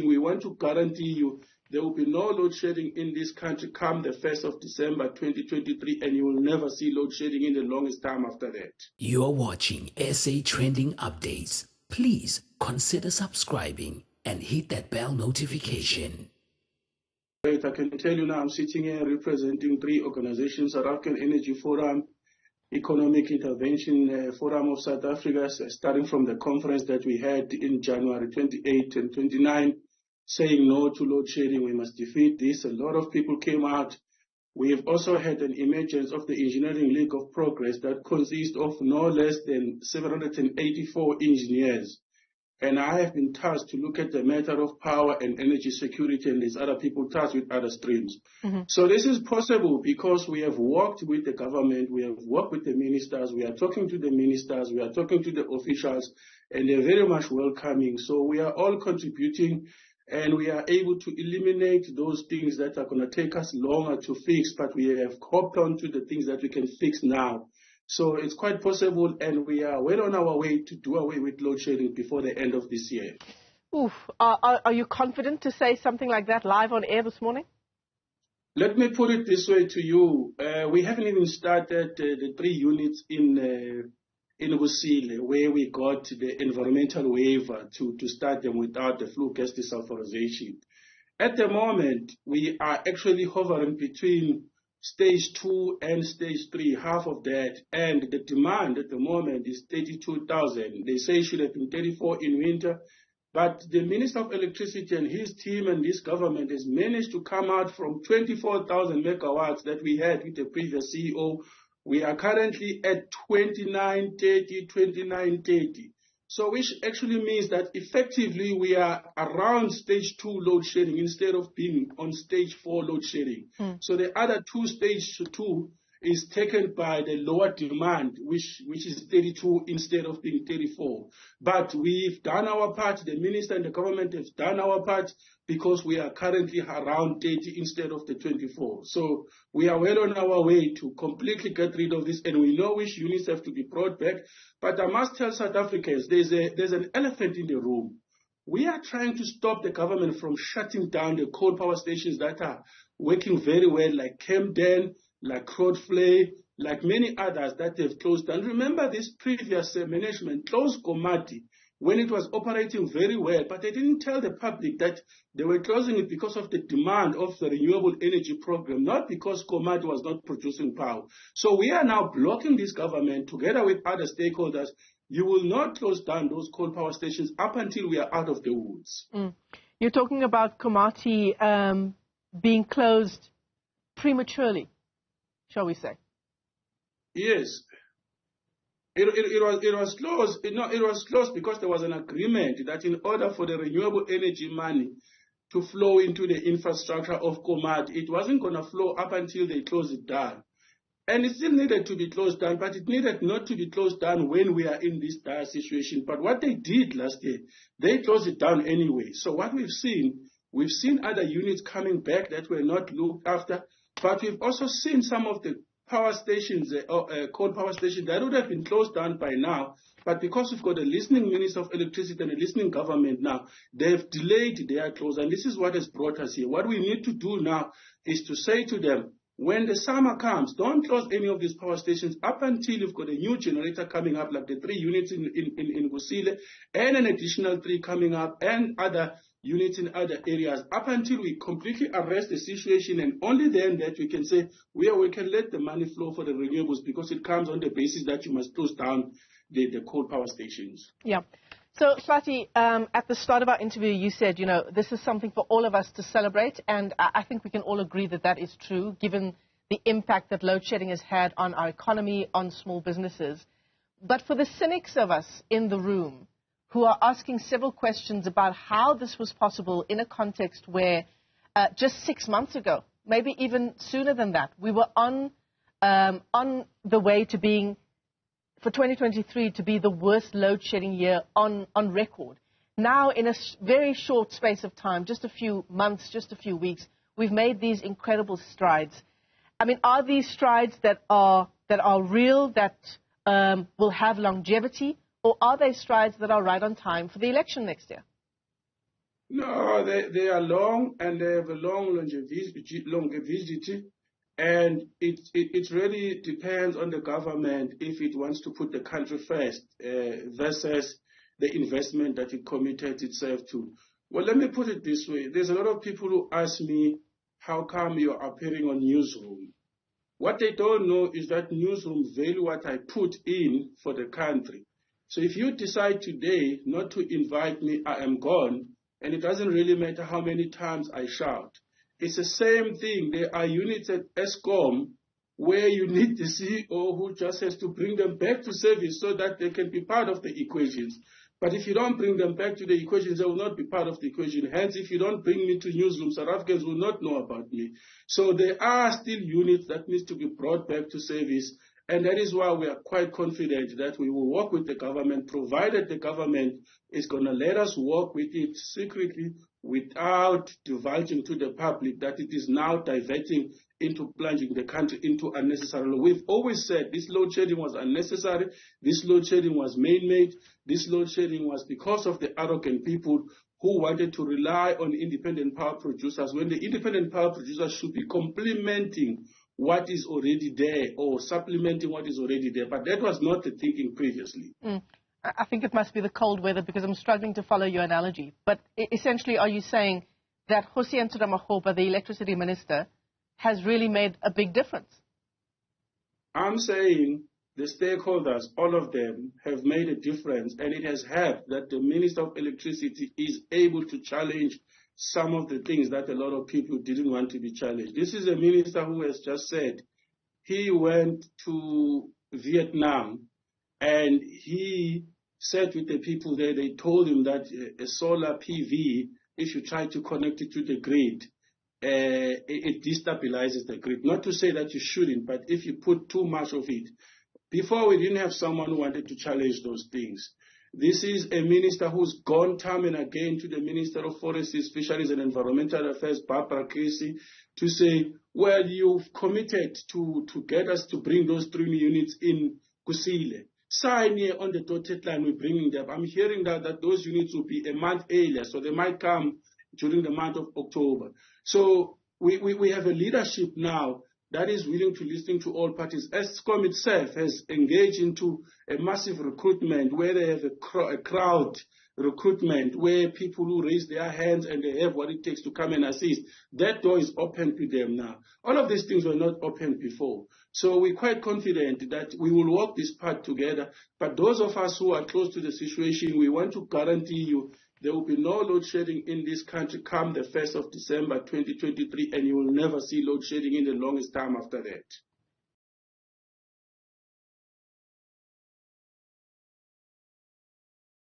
We want to guarantee you there will be no load shedding in this country come the 1st of December 2023, and you will never see load shedding in the longest time after that. You are watching SA Trending Updates. Please consider subscribing and hit that bell notification. I can tell you now I'm sitting here representing 3 organizations: South African Energy Forum, Economic Intervention Forum of South Africa, starting from the conference that we had in January 28 and 29, saying no to load shedding, we must defeat this. A lot of people came out. We have also had an emergence of the Engineering League of Progress that consists of no less than 784 engineers. And I have been tasked to look at the matter of power and energy security, and these other people tasked with other streams. So this is possible because we have worked with the government, we have worked with the ministers, we are talking to the ministers, we are talking to the officials, and they're very much welcoming. So we are all contributing, and we are able to eliminate those things that are going to take us longer to fix, but we have hopped on to the things that we can fix now. So it's quite possible, and we are well on our way to do away with load shedding before the end of this year. Oof. Are you confident to say something like that live on air this morning? Let me put it this way to you. We haven't even started the 3 units in Kusile, where we got the environmental waiver to start them without the flue gas desulfurization. At the moment, we are actually hovering between stage 2 and stage 3, half of that, and the demand at the moment is 32,000. They say it should have been 34 in winter, but the Minister of Electricity and his team and this government has managed to come out from 24,000 megawatts that we had with the previous CEO. We are currently at 2930. So which actually means that effectively we are around stage 2 load shedding instead of being on stage 4 load shedding. So the other stage 2 is taken by the lower demand, which is 32 instead of being 34. But we've done our part, the minister and the government have done our part, because we are currently around 30 instead of the 24. So we are well on our way to completely get rid of this, and we know which units have to be brought back. But I must tell South Africans, there's an elephant in the room. We are trying to stop the government from shutting down the coal power stations that are working very well, like Camden, like Crowdflay, like many others that they've closed down. Remember, this previous management closed Komati when it was operating very well, but they didn't tell the public that they were closing it because of the demand of the renewable energy program, not because Komati was not producing power. So we are now blocking this government together with other stakeholders. You will not close down those coal power stations up until we are out of the woods. You're talking about Komati being closed prematurely, shall we say? Yes. It was closed. It was closed because there was an agreement that in order for the renewable energy money to flow into the infrastructure of Komati, it wasn't going to flow up until they closed it down. And it still needed to be closed down, but it needed not to be closed down when we are in this dire situation. But what they did last year, they closed it down anyway. So what we've seen other units coming back that were not looked after, but we've also seen some of the power stations, coal power stations, that would have been closed down by now. But because we've got a listening Minister of Electricity and a listening government now, they've delayed their close. And this is what has brought us here. What we need to do now is to say to them, when the summer comes, don't close any of these power stations up until you've got a new generator coming up, like the 3 units in Kusile, and an additional 3 coming up, and other units in other areas, up until we completely arrest the situation, and only then that we can say we can let the money flow for the renewables, because it comes on the basis that you must close down the coal power stations. Yeah. So, Swati, at the start of our interview, you said, this is something for all of us to celebrate, and I think we can all agree that that is true, given the impact that load shedding has had on our economy, on small businesses. But for the cynics of us in the room, who are asking several questions about how this was possible in a context where just 6 months ago, maybe even sooner than that, we were on the way to being, for 2023, to be the worst load shedding year on record. Now, in a very short space of time, just a few months, just a few weeks, we've made these incredible strides. I mean, are these strides that are real, that will have longevity, or are they strides that are right on time for the election next year? No, they are long and they have a long longevity, and it really depends on the government if it wants to put the country first versus the investment that it committed itself to. Well, let me put it this way. There's a lot of people who ask me, how come you're appearing on Newsroom? What they don't know is that Newsroom value what I put in for the country. So if you decide today not to invite me, I am gone, and it doesn't really matter how many times I shout. It's the same thing. There are units at ESCOM where you need the CEO who just has to bring them back to service so that they can be part of the equations. But if you don't bring them back to the equations, they will not be part of the equation. Hence, if you don't bring me to Newsroom, South Africans will not know about me. So there are still units that need to be brought back to service. And that is why we are quite confident that we will work with the government, provided the government is going to let us work with it secretly without divulging to the public that it is now diverting into plunging the country into unnecessary law. We've always said this load shedding was unnecessary, this load shedding was man-made, this load shedding was because of the arrogant people who wanted to rely on independent power producers when the independent power producers should be complementing what is already there or supplementing what is already there. But that was not the thinking previously. I think it must be the cold weather because I'm struggling to follow your analogy. But essentially, are you saying that Kgosientsho Ramokgopa, the electricity minister, has really made a big difference? I'm saying the stakeholders, all of them, have made a difference, and it has helped that the Minister of Electricity is able to challenge some of the things that a lot of people didn't want to be challenged. This is a minister who has just said he went to Vietnam and he said with the people there, they told him that a solar PV, if you try to connect it to the grid, it destabilizes the grid. Not to say that you shouldn't, but if you put too much of it. Before, we didn't have someone who wanted to challenge those things. This is a minister who's gone time and again to the Minister of Forests, Fisheries and Environmental Affairs, Barbara Casey, to say, well, you've committed to get us to bring those 3 units in Kusile. Sign here on the dotted line, we're bringing them. I'm hearing that those units will be a month earlier, so they might come during the month of October. So we have a leadership now that is willing to listen to all parties. ESCOM itself has engaged into a massive recruitment where they have a crowd recruitment where people who raise their hands and they have what it takes to come and assist. That door is open to them now. All of these things were not open before. So we're quite confident that we will work this part together. But those of us who are close to the situation, we want to guarantee you there will be no load shedding in this country come the 1st of December 2023, and you will never see load shedding in the longest time after that.